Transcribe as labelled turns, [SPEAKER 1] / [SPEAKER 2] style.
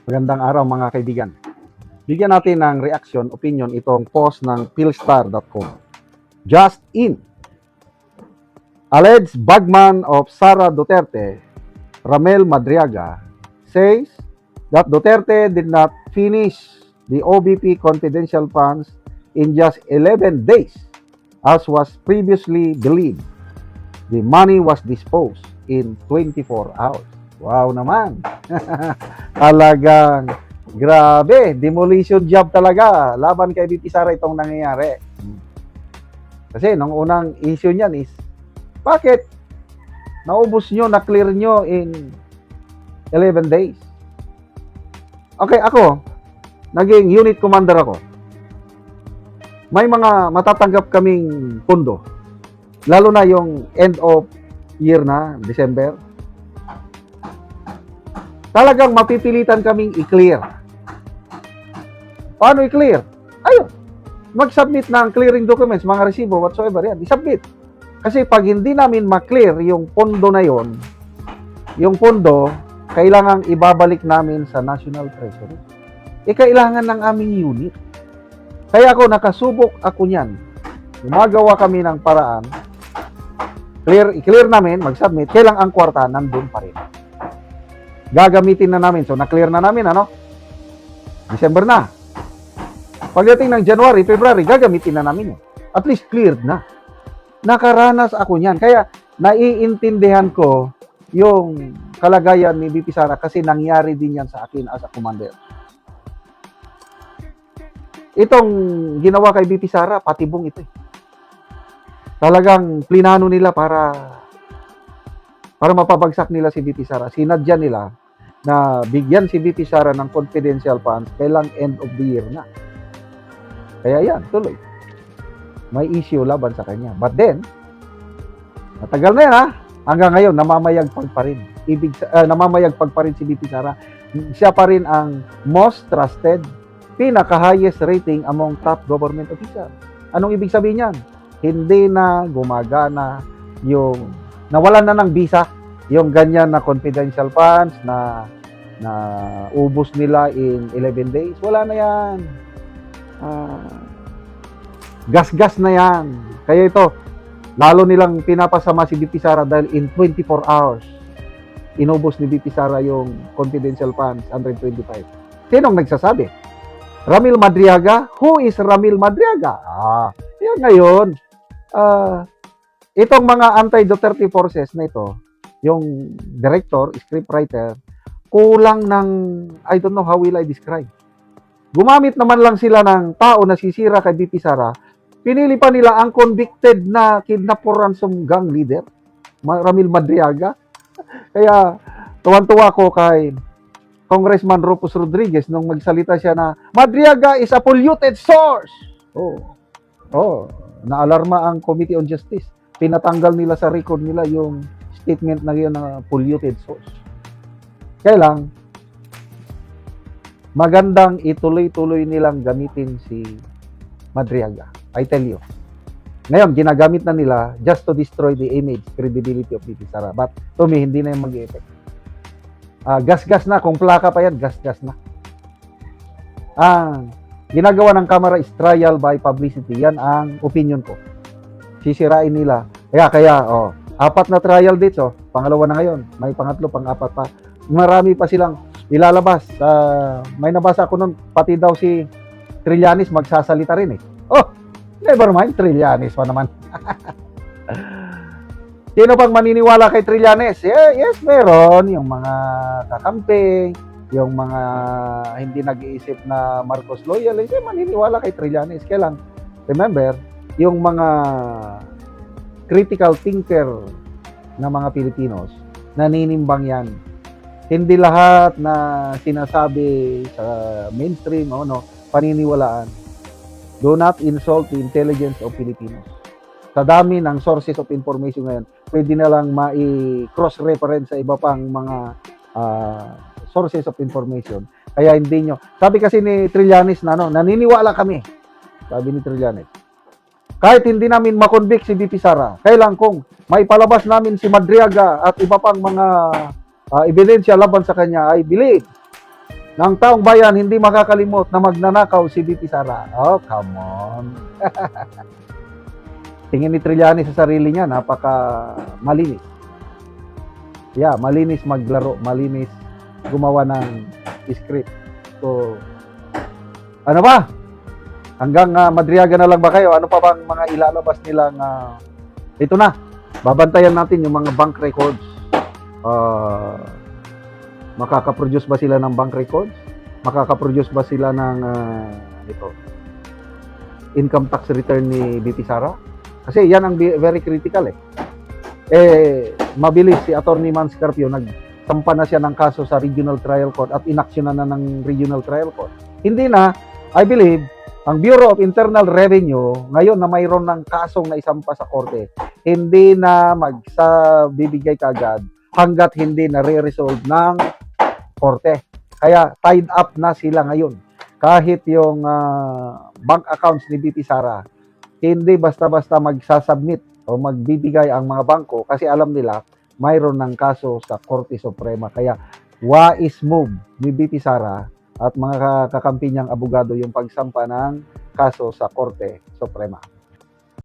[SPEAKER 1] Magandang araw mga kaibigan. Bigyan natin ng reaction, opinion itong post ng philstar.com. Just in. Alleged bagman of Sara Duterte, Ramel Madriaga, says that Duterte did not finish the OBP confidential funds in just 11 days as was previously believed. The money was disposed in 24 hours. Wow naman. Talagang grabe, demolition job talaga laban kay VP Sara itong nangyayari. Kasi nung unang issue niyan is, bakit naubos nyo, na-clear nyo in 11 days? Okay, ako, naging unit commander ako. May mga matatanggap kaming pundo. Lalo na yung end of year na, December. Talagang mapipilitan kaming i-clear. Paano i-clear? Ayun, mag-submit ng clearing documents, mga resibo, whatsoever yan, i-submit. Kasi pag hindi namin ma-clear yung pondo na yon, yung pondo, kailangang ibabalik namin sa National Treasury. Kailangan ng aming unit. Kaya ako, nakasubok ako niyan. Gumagawa kami ng paraan, i-clear namin, mag-submit, kailang ang kwarta nandun pa rin. Gagamitin na namin. So, na-clear na namin, December na. Pagdating ng January, February, gagamitin na namin yun. At least cleared na. Nakaranas ako niyan. Kaya, naiintindihan ko yung kalagayan ni VP Sara kasi nangyari din yan sa akin as a commander. Itong ginawa kay VP Sara, patibong ito. Talagang plinano nila para mapabagsak nila si VP Sara. Sinadya nila na bigyan si VP Sara ng confidential funds kailang end of the year na. Kaya yan, tuloy. May issue laban sa kanya. But then, matagal na yan hanggang ngayon, namamayagpag pa rin. Namamayagpag pa rin si VP Sara. Siya pa rin ang most trusted, pinaka-highest rating among top government officials. Anong ibig sabihin yan? Hindi na gumagana yung nawalan na ng visa, yung ganyan na confidential funds na ubos nila in 11 days. Wala na yan. Gas-gas na yan. Kaya ito, lalo nilang pinapasama si VP Sara dahil in 24 hours, inubos ni VP Sara yung confidential funds, 125. Sinong nagsasabi? Ramil Madriaga? Who is Ramil Madriaga? Yan ngayon. Itong mga anti-Duterte forces na ito, yung director, scriptwriter, kulang ng, I don't know how will I describe. Gumamit naman lang sila ng tao na sisira kay VP Sara. Pinili pa nila ang convicted na kidnap or ransom gang leader, Ramil Madriaga. Kaya, tuwan-tuwa ko kay Congressman Rufus Rodriguez nung magsalita siya na Madriaga is a polluted source. Naalarma ang Committee on Justice. Pinatanggal nila sa record nila yung statement na yun na polluted source. Kaya lang, magandang ituloy-tuloy nilang gamitin si Madriaga. I tell you. Ngayon, ginagamit na nila just to destroy the image, credibility of VP Sara. But to me, hindi na yung mag-i-effect. Gas-gas na. Kung plaka pa yan, gas-gas na. Ginagawa ng kamera is trial by publicity. Yan ang opinion ko. Sisirain nila. Kaya, 4 na trial dates, pangalawa na ngayon. May pangatlo, pang-4 pa. Marami pa silang ilalabas. May nabasa ako nun, pati daw si Trillanes magsasalita rin . Never mind, Trillanes pa naman. Sino pang maniniwala kay Trillanes? Yes, meron. Yung mga kakampi, yung mga hindi nag-iisip na Marcos loyal, hindi maniniwala kay Trillanes. Kaya lang, remember, yung mga critical thinker na mga Pilipinos, naninimbang yan. Hindi lahat na sinasabi sa mainstream, paniniwalaan. Do not insult the intelligence of Filipinos. Sa dami ng sources of information ngayon, pwede na lang cross-reference sa iba pang mga sources of information. Kaya hindi nyo. Sabi kasi ni Trillanes na naniniwala kami. Sabi ni Trillanes. Kahit hindi namin makonvict si VP Sara, kailan kung may palabas namin si Madriaga at iba pang mga ebidensya laban sa kanya, I believe ng taong bayan hindi makakalimot na magnanakaw si BP Sara. Oh, come on. Tingin ni Trillanes sa sarili niya, napaka malinis. Yeah, malinis maglaro, malinis gumawa ng script. So, ano ba? Hanggang Madriaga na lang ba kayo? Ano pa bang mga ilalabas nilang ito na, babantayan natin yung mga bank records. Makakaproduce ba sila ng bank records? Makakaproduce ba sila ng income tax return ni BP Sara? Kasi yan ang very critical mabilis si Attorney Manscarpio, nagsampa na siya ng kaso sa Regional Trial Court at inaksyonan na ng Regional Trial Court. Hindi na, I believe, ang Bureau of Internal Revenue, ngayon na mayroon ng kasong na isampa sa korte, hindi na magbibigay kagad hanggat hindi na re-resolve ng korte. Kaya tied up na sila ngayon. Kahit yung bank accounts ni BP Sara, hindi basta-basta magsasubmit o magbibigay ang mga bangko kasi alam nila mayroon ng kaso sa Korte Suprema. Kaya wise move ni BP Sara at mga kakampi niyang abogado yung pagsampa ng kaso sa Korte Suprema.